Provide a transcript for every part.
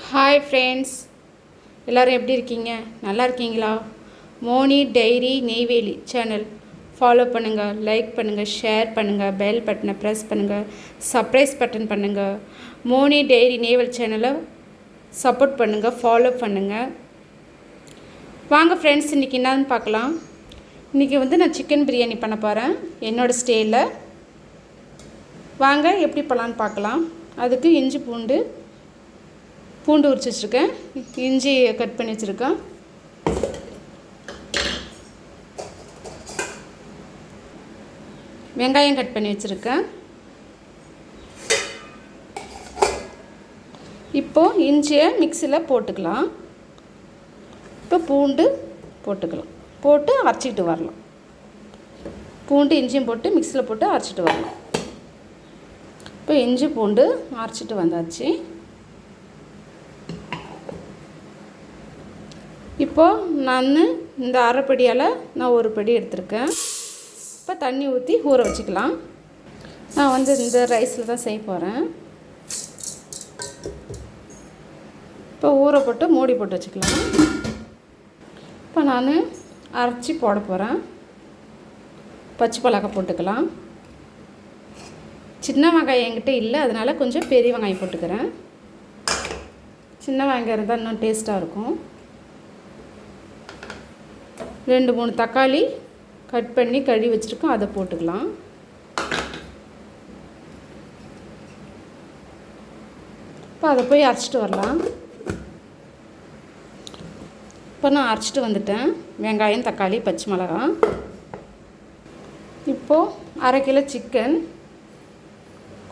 Hi friends, எல்லோரும் எப்படி இருக்கீங்க? நல்லா இருக்கீங்களா? Moni diary Neyveli channel follow பண்ணுங்கள், லைக் பண்ணுங்கள், ஷேர் பண்ணுங்கள், பெல் பட்டனை ப்ரெஸ் பண்ணுங்கள், சப்ரைஸ் பட்டன் பண்ணுங்கள். மோனி டைரி நெய்வேலி சேனலை சப்போர்ட் பண்ணுங்கள், ஃபாலோ பண்ணுங்கள். வாங்க ஃப்ரெண்ட்ஸ், இன்றைக்கி என்னன்னு பார்க்கலாம். இன்றைக்கி நான் சிக்கன் பிரியாணி பண்ண போகிறேன் என்னோடய ஸ்டைலில். வாங்க எப்படி பண்ணலான்னு பார்க்கலாம். அதுக்கு இஞ்சி பூண்டு உரிச்சு வச்சுருக்கேன், இஞ்சி கட் பண்ணி வச்சுருக்கேன், வெங்காயம் கட் பண்ணி வச்சுருக்கேன். இப்போது இஞ்சியை மிக்சியில் போட்டுக்கலாம். இப்போ பூண்டு போட்டுக்கலாம், போட்டு அரைச்சிக்கிட்டு வரலாம். பூண்டு இஞ்சியும் போட்டு மிக்சியில் போட்டு அரைச்சிட்டு வரலாம். இப்போ இஞ்சி பூண்டு அரைச்சிட்டு வந்தாச்சு. இப்போது நான் இந்த அரைப்படியால் நான் ஒரு படி எடுத்திருக்கேன். இப்போ தண்ணி ஊற்றி ஊற வச்சுக்கலாம். நான் இந்த ரைஸில் தான் செய்ய போகிறேன். இப்போ ஊற போட்டு மூடி போட்டு வச்சுக்கலாம். இப்போ நான் அரைச்சி போட போகிறேன். பச்சை மிளகாய் போட்டுக்கலாம். சின்ன வெங்காயம் என்கிட்ட இல்லை, அதனால் கொஞ்சம் பெரிய வெங்காயம் போட்டுக்கிறேன். சின்ன வெங்காயம் இருந்தால் இன்னும் டேஸ்ட்டாக இருக்கும். 2-3 தக்காளி கட் பண்ணி கழுவி வச்சுருக்கோம், அதை போட்டுக்கலாம். இப்போ அதை போய் அரைச்சிட்டு வரலாம். இப்போ நான் அரைச்சிட்டு வந்துட்டேன், வெங்காயம், தக்காளி, பச்சை மிளகாய். இப்போது 1/2 கிலோ சிக்கன்,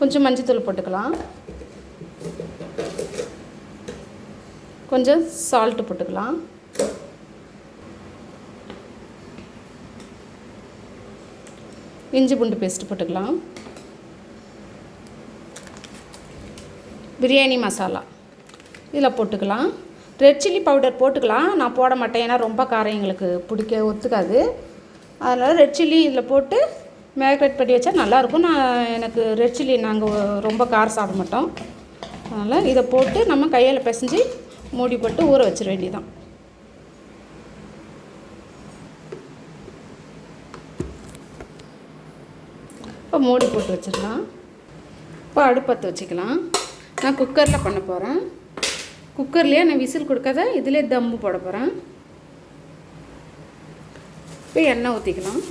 கொஞ்சம் மஞ்சத்தூள் போட்டுக்கலாம், கொஞ்சம் சால்ட்டு போட்டுக்கலாம், இஞ்சி பூண்டு பேஸ்ட்டு போட்டுக்கலாம், பிரியாணி மசாலா இதில் போட்டுக்கலாம். ரெட் சில்லி பவுடர் போட்டுக்கலாம், நான் போட மாட்டேன், ஏன்னா ரொம்ப காரம் எங்களுக்கு ஒத்துக்காது. அதனால் ரெட் சில்லி இதில் போட்டு மேரினேட் பண்ணி வச்சா நல்லாயிருக்கும். எனக்கு ரெட் சில்லி நாங்கள் ரொம்ப காரம் சாப்பிட மாட்டோம். அதனால் இதை போட்டு நம்ம கையில் பிசைஞ்சு மூடி போட்டு ஊற வச்சிட வேண்டியதான். இப்போ மூடி போட்டு வச்சிடலாம். இப்போ அடுப்பத்தை வச்சுக்கலாம். நான் குக்கரில் பண்ண போகிறேன். குக்கர்லேயே நான் விசில் கொடுக்காத இதிலே தம்மு போட போகிறேன். இப்போ எண்ணெய் ஊற்றிக்கலாம்.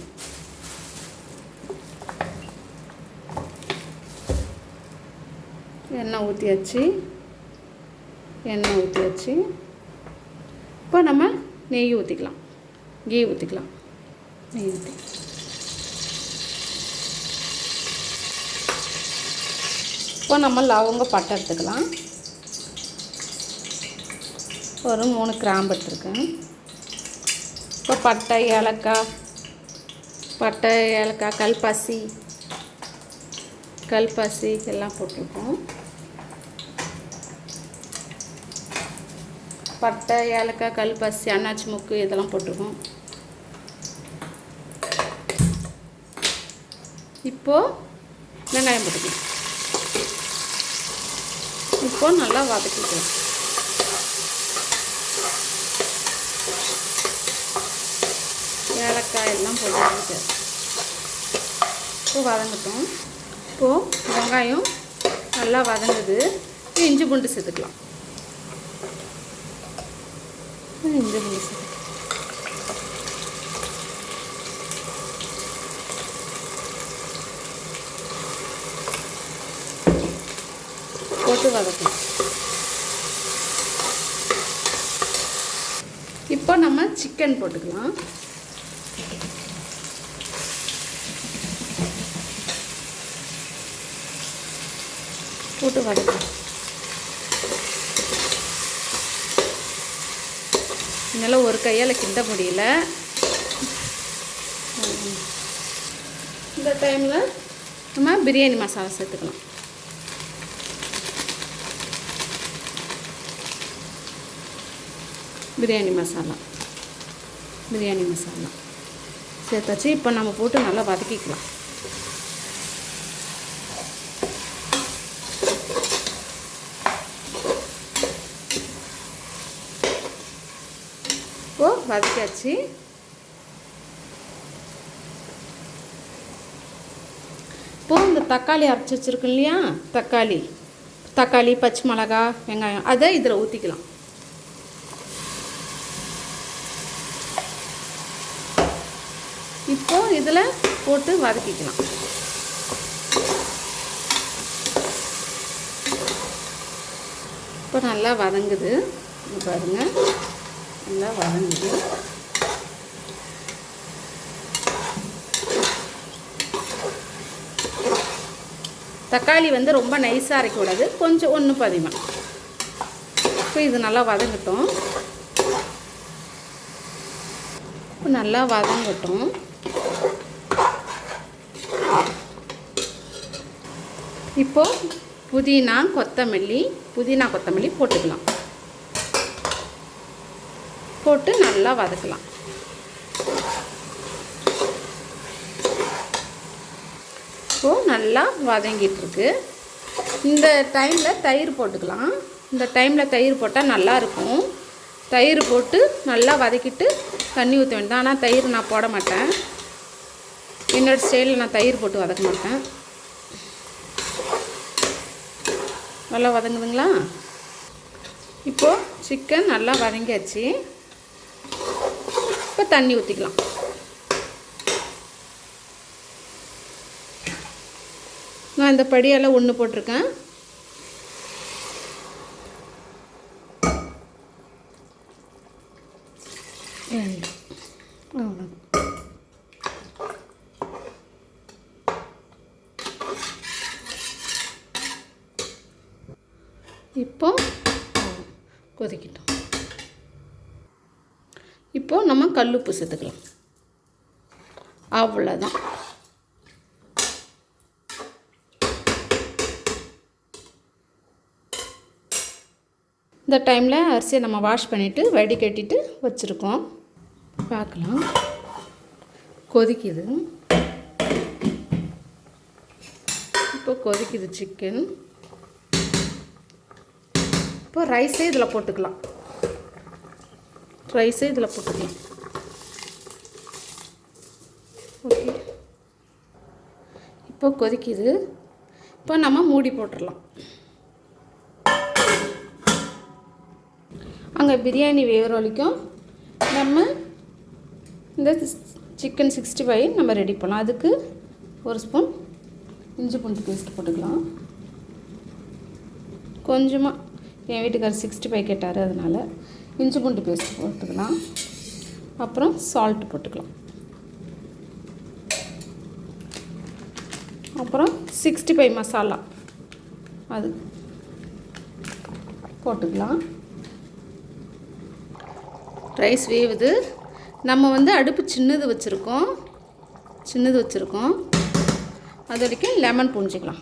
எண்ணெய் ஊற்றியாச்சு. இப்போ நம்ம நெய் ஊற்றிக்கலாம், கீ ஊற்றிக்கலாம். நெய் ஊற்றி இப்போ நம்ம லவங்க பட்டை எடுத்துக்கலாம். ஒரு 3 கிராம்பு எடுத்துருக்கேன். இப்போ பட்டை ஏலக்காய், கல்பாசி எல்லாம் போட்டிருக்கோம். பட்டை, ஏலக்காய், கல்பாசி, அன்னாச்சி முக்கு இதெல்லாம் போட்டிருக்கோம். இப்போது வெங்காயம் போட்டுக்கலாம். இப்போ நல்லா வதக்கிக்கலாம். ஏலக்காய் எல்லாம் போட்டு இப்போ வதங்கட்டும். இப்போது வெங்காயம் நல்லா வதங்குது. இஞ்சி பூண்டு சேர்த்துக்கலாம். இஞ்சி பூண்டு போட்டு வதக்கலாம். இப்போ நம்ம சிக்கன் போட்டுக்கலாம். போட்டு வதக்கலாம். என்னால் ஒரு கையால் கிண்ட முடியல. இந்த டைமில் நம்ம பிரியாணி மசாலா சேர்த்துக்கலாம். பிரியாணி மசாலா சேர்த்தாச்சு. இப்போ நம்ம போட்டு நல்லா வதக்கிக்கலாம். வதக்கியாச்சு. இப்போது இந்த தக்காளி அரைச்சி வச்சுருக்கோம் இல்லையா, தக்காளி பச்சை மிளகா வெங்காயம் அதை இதில் ஊற்றிக்கலாம். இப்போது இதில் போட்டு வதக்கிக்கலாம். இப்போ நல்லா வதங்குது பாருங்கள், நல்லா வதங்குது. தக்காளி ரொம்ப நைஸாக அரைக்கக்கூடாது, கொஞ்சம் ஒன்று பதிமாக. இப்போ இது நல்லா வதங்கட்டும். இப்போ நல்லா வதங்கட்டும். இப்போது புதினா கொத்தமல்லி போட்டுக்கலாம். போட்டு நல்லா வதக்கலாம். இப்போது நல்லா வதங்கிட்டுருக்கு. இந்த டைமில் தயிர் போட்டுக்கலாம். இந்த டைமில் தயிர் போட்டால் நல்லாயிருக்கும். தயிர் போட்டு நல்லா வதக்கிட்டு தண்ணி ஊற்ற வேண்டாம். ஆனால் தயிர் நான் போட மாட்டேன். என்னோடய ஸ்டைலில் நான் தயிர் போட்டு வதக்க மாட்டேன். நல்லா வதங்குதுங்களா? இப்போது சிக்கன் நல்லா வதங்கியாச்சு. இப்போ தண்ணி ஊற்றிக்கலாம். நான் இந்த படியெல்லாம் ஒன்று போட்டிருக்கேன். இப்போ கொதிக்கிட்டோம். இப்போ நம்ம கல்லுப்பு சேர்த்துக்கலாம். அவ்வளோதான். இந்த டைமில் அரிசியை நம்ம வாஷ் பண்ணிவிட்டு வடிகட்டிட்டு வச்சுருக்கோம். பார்க்கலாம், கொதிக்குது. இப்போ கொதிக்குது சிக்கன். இப்போ ரைஸே இதில் போட்டுக்கலாம். ஓகே, இப்போ கொதிக்குது. இப்போ நம்ம மூடி போட்டுடலாம். அங்கே பிரியாணி வேகிற வரைக்கும் நம்ம இந்த சிக்கன் 65 நம்ம ரெடி பண்ணலாம். அதுக்கு ஒரு ஸ்பூன் இஞ்சி பூண்டு பேஸ்ட் போட்டுக்கலாம். கொஞ்சமாக, என் வீட்டுக்காரர் 65 கேட்டார், அதனால் இஞ்சி பூண்டு பேஸ்ட் போட்டுக்கலாம். அப்புறம் சால்ட் போட்டுக்கலாம். அப்புறம் 65 மசாலா அது போட்டுக்கலாம். ரைஸ் வேவுது. நம்ம அடுப்பு சின்னது வச்சுருக்கோம். அது வரைக்கும் லெமன் புழிஞ்சிக்கலாம்.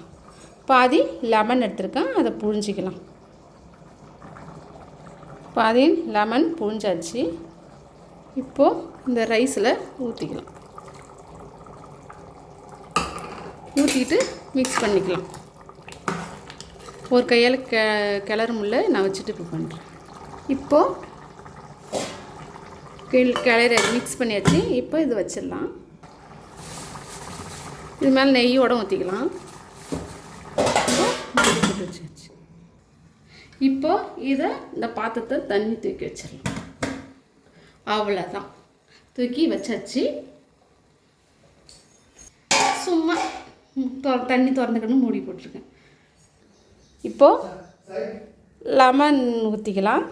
பாதி லெமன் எடுத்துருக்கேன், அதை புழிஞ்சிக்கலாம். பாதி லெமன் புழிஞ்சாச்சு. இப்போது இந்த ரைஸில் ஊற்றிக்கலாம். ஊற்றிட்டு மிக்ஸ் பண்ணிக்கலாம். ஒரு கையால் கிளற முடியல, நான் வச்சுட்டு இப்போ பண்ணுறேன். இப்போது கிளறி மிக்ஸ் பண்ணியாச்சு. இப்போ இது வச்சிடலாம். இது மேலே நெய்யோடு ஊற்றிக்கலாம். வச்சாச்சு. இப்போ இதை இந்த பாத்திரத்தை தண்ணி தூக்கி வச்சிடலாம். அவ்வளோதான், தூக்கி வச்சாச்சு. சும்மா தண்ணி திறந்துக்கணும், மூடி போட்டிருக்கேன். இப்போது லெமன் ஊற்றிக்கலாம்.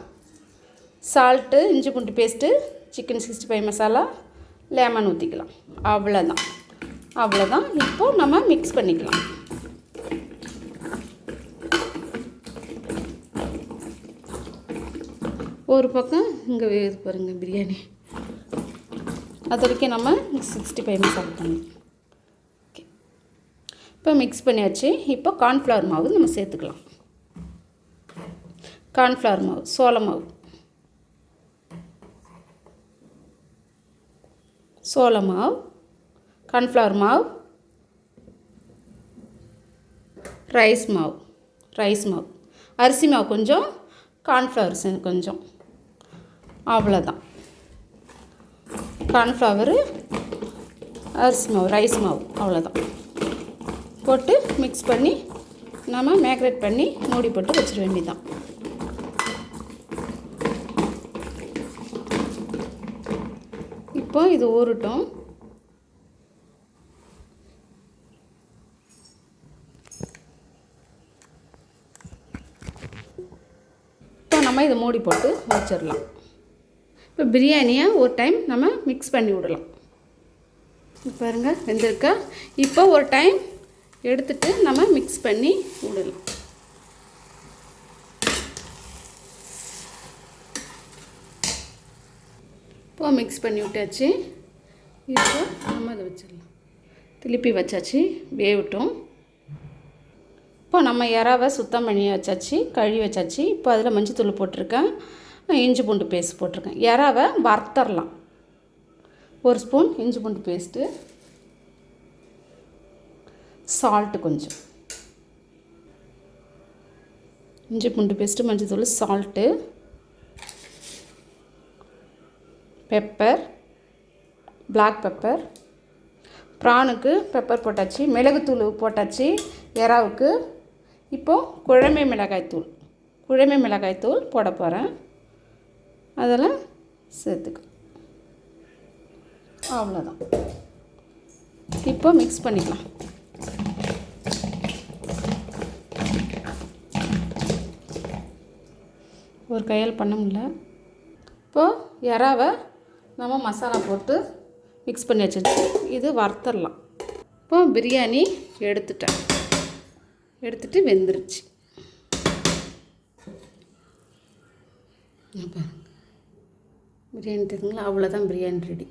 சால்ட்டு, இஞ்சி பூண்டு பேஸ்ட்டு, சிக்கன் 65 மசாலா, லெமன் ஊற்றிக்கலாம். அவ்வளோதான். இப்போது நம்ம மிக்ஸ் பண்ணிக்கலாம். ஒரு பக்கம் இங்கே வேகுது பாருங்கள் பிரியாணி. அது வரைக்கும் நம்ம 65 மசாலா பண்ணலாம். ஓகே, இப்போ மிக்ஸ் பண்ணியாச்சு. இப்போ கார்ன்ஃப்ளவர் மாவு நம்ம சேர்த்துக்கலாம். கார்ன்ஃப்ளவர் மாவு, சோள மாவு, கார்ன்ஃப்ளவர் மாவு, ரைஸ் மாவு, அரிசி மாவு கொஞ்சம், கார்ன்ஃப்ளவர் கொஞ்சம். அவ்வளோதான். கார்ன்ஃப்ளவரு, அரிசி மாவு, ரைஸ் மாவு, அவ்வளோதான் போட்டு மிக்ஸ் பண்ணி நம்ம மேக்னேட் பண்ணி மூடி போட்டு வச்சிட வேண்டியதுதான். இப்போ இது ஊறட்டும். இப்போ நம்ம இதை மூடி போட்டு வச்சிடலாம். இப்போ பிரியாணியை ஒரு டைம் நம்ம மிக்ஸ் பண்ணி விடலாம். பாருங்கள் வெந்திருக்கா. இப்போ ஒரு டைம் எடுத்துட்டு நம்ம மிக்ஸ் பண்ணி விடலாம். இப்போ மிக்ஸ் பண்ணி விட்டாச்சு. இப்போ நம்ம அதை வச்சிடலாம். திருப்பி வச்சாச்சு, வேகட்டும். இப்போ நம்ம இறாவை சுத்தம் பண்ணி வச்சாச்சு, கழுவி வச்சாச்சு. இப்போ அதில் மஞ்சத்தூள் போட்டிருக்கேன், இஞ்சி பூண்டு பேஸ்ட் போட்டிருக்கேன். இறாவை வறுத்தரலாம். 1 ஸ்பூன் இஞ்சி பூண்டு பேஸ்ட்டு, சால்ட்டு கொஞ்சம், இஞ்சி பூண்டு பேஸ்ட்டு, மஞ்சத்தூள், சால்ட்டு, பெப்பர், பிளாக் பெப்பர், ப்ரானுக்கு பெப்பர் போட்டாச்சு, மிளகுத்தூள் போட்டாச்சு இறாவுக்கு. இப்போது குழம்பு மிளகாய்த்தூள் போட போகிறேன். அதெல்லாம் சேர்த்துக்க, அவ்வளோதான். இப்போ மிக்ஸ் பண்ணிக்கலாம். ஒரு கையால் பண்ண முடியல. இப்போது இறாவை நம்ம மசாலா போட்டு மிக்ஸ் பண்ணி வச்சிருச்சு. இது வறுத்தரலாம். இப்போ பிரியாணி எடுத்துட்டு வெந்துருச்சு. பிரியாணி தெரியுங்களா, அவ்வளோதான், பிரியாணி ரெடி.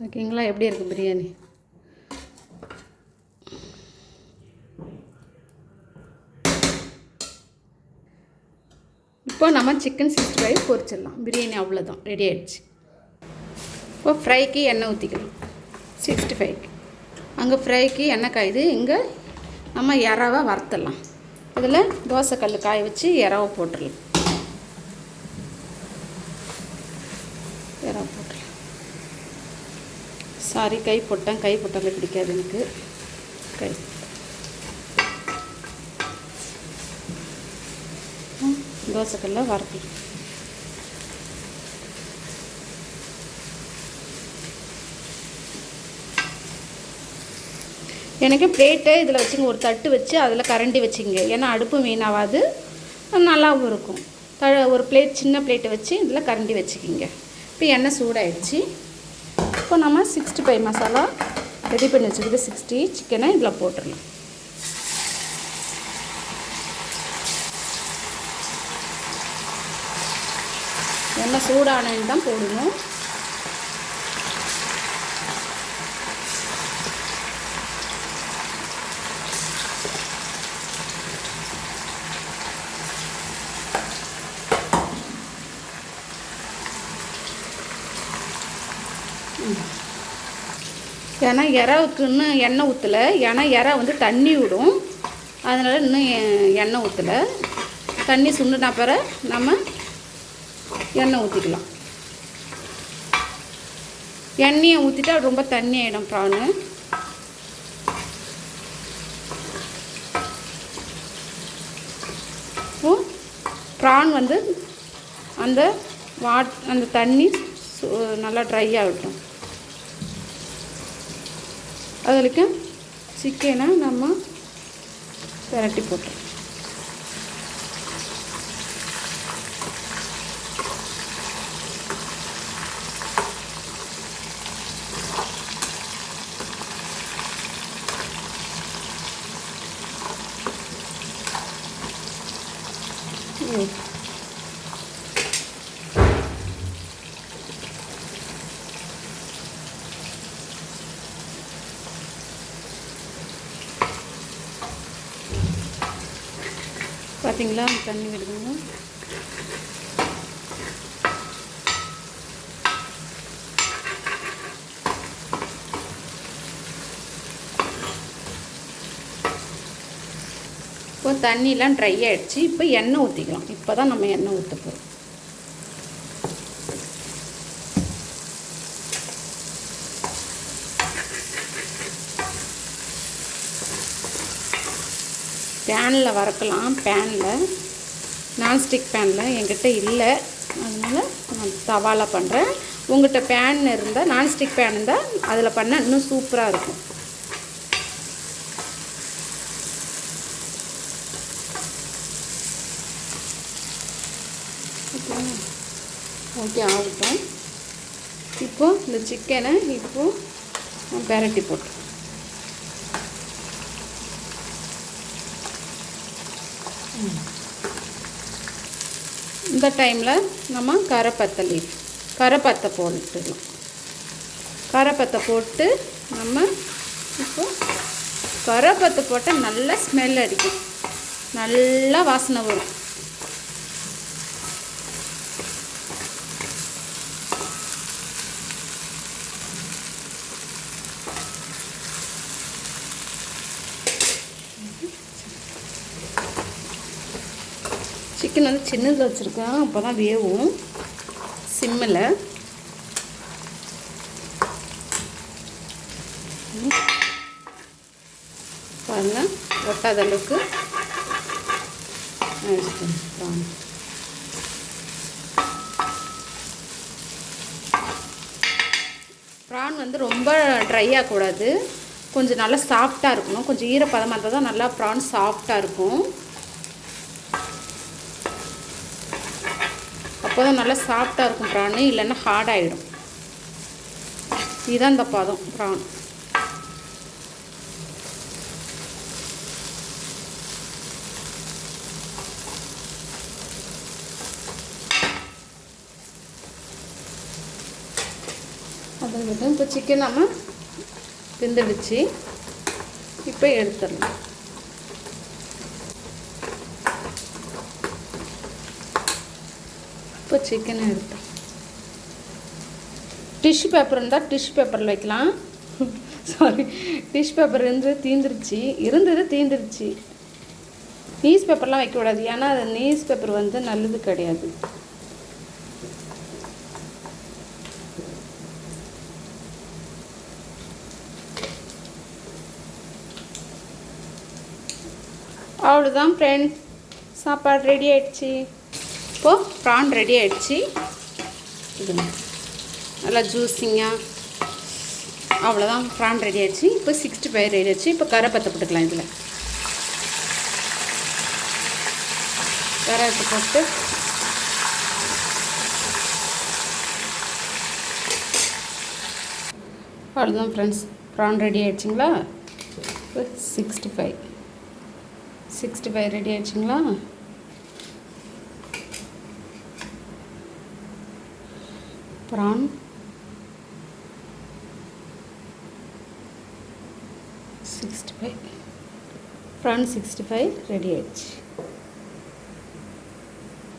ஓகேங்களா, எப்படி இருக்குது பிரியாணி? இப்போ நம்ம சிக்கன் 65 பொரிச்சிடலாம். பிரியாணி அவ்வளோதான், ரெடி ஆகிடுச்சு. இப்போ ஃப்ரைக்கு எண்ணெய் ஊற்றிக்கலாம். 65க்கு அங்கே ஃப்ரைக்கு எண்ணெய் காயுது, இங்கே நம்ம இறாவை வறுத்துடலாம். இதில் தோசைக்கல் காய வச்சு இறாவை போட்டுடலாம். சாரி, கை போட்டாலே பிடிக்காது எனக்கு. கை தோசைக்கல்ல வறுத்து எனக்கு பிளேட்டை இதில் வச்சுங்க, ஒரு தட்டு வச்சு அதில் கரண்டி வச்சுங்க. ஏன்னா அடுப்பு வீணாகாது, நல்லாவும் இருக்கும். ஒரு பிளேட், சின்ன பிளேட்டை வச்சு இதில் கரண்டி வச்சுக்கிங்க. இப்போ எண்ணெய் சூடாகிடுச்சு. இப்போ நம்ம 65 மசாலா ரெடி பண்ணி வச்சுக்கிட்டு 60 சிக்கனை இதில் போட்டுடலாம். எண்ணெய் சூடானது தான் போடணும். ஏன்னா இறாவுக்கு இன்னும் எண்ணெய் ஊற்றலை. ஏன்னா இறா வந்து தண்ணி விடும், அதனால் இன்னும் எண்ணெய் ஊற்றலை. தண்ணி சுண்டுனா பிறகு நம்ம எண்ணெய் ஊற்றிக்கலாம். எண்ணெயை ஊற்றிட்டா ரொம்ப தண்ணி ஆகிடும் ப்ரானு. இப்போது ப்ரான் வந்து அந்த தண்ணி நல்லா ட்ரை ஆகட்டும். அதுக்கு சிக்கனை நம்ம பிரட்டி போட்டுறோம். பார்த்தீங்களா, தண்ணி விடுதுங்க. இப்போ தண்ணிலாம் ட்ரை ஆகிடுச்சு. இப்போ எண்ணெய் ஊற்றிக்கலாம். இப்போ தான் நம்ம எண்ணெய் ஊற்ற போகிறோம். பேனில் வறுக்கலாம். பேனில் நான்ஸ்டிக் பேனில் என்கிட்ட இல்லை, அதனால் நான் தவாவில் பண்ணுறேன். உங்கள்கிட்ட பேன் இருந்தால், நான்ஸ்டிக் பேன் இருந்தால் அதில் பண்ணால் இன்னும் சூப்பராக இருக்கும். ஓகே, ஆகட்டும். இப்போது இந்த சிக்கனை இப்போது பெரட்டி போட்டு இந்த டைமில் நம்ம கரைப்பத்தை போட்டுக்கலாம். கரைப்பத்தை போட்டு நம்ம இப்போ கரைப்பத்தை போட்டால் நல்லா ஸ்மெல் அடிக்கும், நல்லா வாசனை வரும். சிக்கன் வந்து சின்னதில் வச்சுருக்கேன், அப்போ தான் வேவும். சிம்மில் பாருங்கள், ஒட்டாத அளவுக்கு ப்ரான் வந்து ரொம்ப ட்ரை ஆகக்கூடாது, கொஞ்சம் நல்லா சாஃப்டாக இருக்கணும். கொஞ்சம் ஈரப்பதமாக இருந்தால் தான் நல்லா ப்ரான் சாஃப்டாக இருக்கும். அப்போ தான் நல்லா சாஃப்டாக இருக்கும் ப்ரான், இல்லைன்னா ஹார்ட் ஆகிடும். இதுதான் இந்த பதம் ப்ரான். அதை விட்டு இப்போ சிக்கன் நம்ம வெந்துடுச்சு. இப்போ எடுத்துடலாம். இப்போ சிக்கனை எடுத்தோம். டிஷ்யூ பேப்பர் இருந்தால் டிஷ்யூ பேப்பரில் வைக்கலாம். சாரி, டிஷ்யூ பேப்பர் இருந்தது தீந்துருச்சு. நியூஸ் பேப்பர்லாம் வைக்கக்கூடாது, ஏன்னா அது நியூஸ் பேப்பர் வந்து நல்லது கிடையாது. அவ்வளோதான் ஃப்ரெண்ட், சாப்பாடு ரெடி ஆகிடுச்சு. இப்போது ப்ரான் ரெடி ஆகிடுச்சு. இது நல்லா ஜூஸிங்காக, அவ்வளோதான் ப்ரான் ரெடி ஆகிடுச்சு. இப்போ 65 ரெடி ஆகிடுச்சு. இப்போ கரைப்பத்தை போட்டுக்கலாம். இதில் கரைப்பத்தை போட்டு அவ்வளோதான் ஃப்ரெண்ட்ஸ், ப்ரான் ரெடி ஆகிடுச்சிங்களா. இப்போ 65 ரெடி ஆகிடுச்சிங்களா. ப்ரான் 65 ரெடி ஆயிடுச்சு.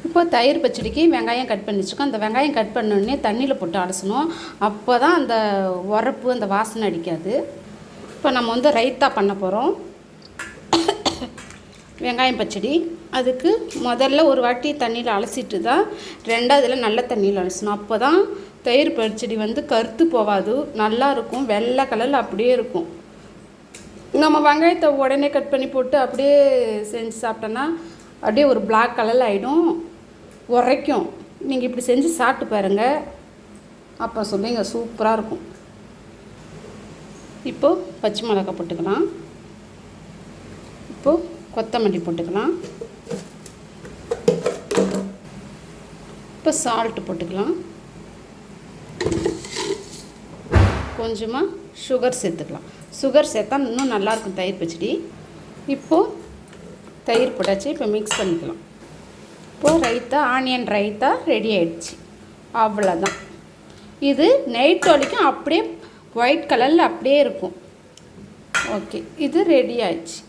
இப்போ தயிர் பச்சடிக்கு வெங்காயம் கட் பண்ணி வச்சுக்கோம். அந்த வெங்காயம் கட் பண்ணோடனே தண்ணியில் போட்டு அலசணும், அப்போ தான் அந்த உரப்பு அந்த வாசனை அடிக்காது. இப்போ நம்ம வந்து ரைத்தா பண்ண போகிறோம், வெங்காயம் பச்சடி. அதுக்கு முதல்ல ஒரு வாட்டி தண்ணியில் அலசிட்டு தான் ரெண்டாவதில் நல்ல தண்ணியில் அலசணும். அப்போ தான் தயிர் பச்சடி வந்து கருத்து போகாது, நல்லாயிருக்கும், வெள்ளை கலரில் அப்படியே இருக்கும். நம்ம வெங்காயத்தை உடனே கட் பண்ணி போட்டு அப்படியே செஞ்சு சாப்பிட்டோன்னா அப்படியே ஒரு பிளாக் கலரில் ஆகிடும், உரைக்கும். நீங்கள் இப்படி செஞ்சு சாப்பிட்டு பாருங்கள், அப்போ சொல்லுங்க, சூப்பராக இருக்கும். இப்போது பச்சை மிளகாய் போட்டுக்கலாம். இப்போது கொத்தமல்லி போட்டுக்கலாம். இப்போ சால்ட்டு போட்டுக்கலாம். கொஞ்சமாக சுகர் சேர்த்துக்கலாம். சுகர் சேர்த்தா இன்னும் நல்லாயிருக்கும் தயிர் பச்சடி. இப்போது தயிர் போட்டாச்சு. இப்போ மிக்ஸ் பண்ணிக்கலாம். இப்போது ரைத்தா, ஆனியன் ரைத்தா ரெடி ஆகிடுச்சு. அவ்வளோதான். இது நைட் வரைக்கும் அப்படியே ஒயிட் கலரில் அப்படியே இருக்கும். ஓகே, இது ரெடி ஆயிடுச்சு.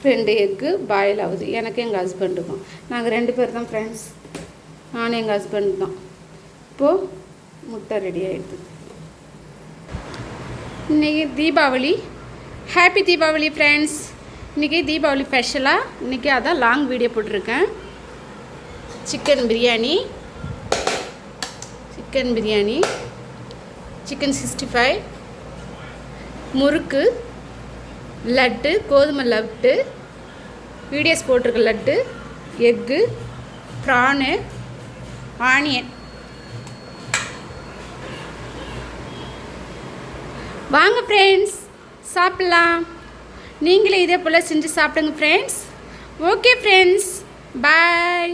2 எக்கு பாயில் ஆகுது, எனக்கு எங்கள் ஹஸ்பண்டுக்கும். நாங்கள் 2 பேர் தான் ஃப்ரெண்ட்ஸ், நானும் எங்கள் ஹஸ்பண்ட் தான். இப்போது முட்டை ரெடி ஆகிடுது. இன்றைக்கி தீபாவளி. Happy Deepavali friends. இன்றைக்கி தீபாவளி ஸ்பெஷலாக இன்றைக்கி அதான் லாங் வீடியோ போட்டிருக்கேன். சிக்கன் பிரியாணி, சிக்கன் 65, முறுக்கு, லட்டு, கோதுமை லட்டு, வீடியோஸ் போட்டிருக்க லட்டு, எக்கு, ப்ரானு, ஆனியன். வாங்க ஃப்ரெண்ட்ஸ், சாப்பிட்லாம். நீங்களே இதே போல் செஞ்சு சாப்பிடுங்க ஃப்ரெண்ட்ஸ். ஓகே ஃப்ரெண்ட்ஸ், பாய்.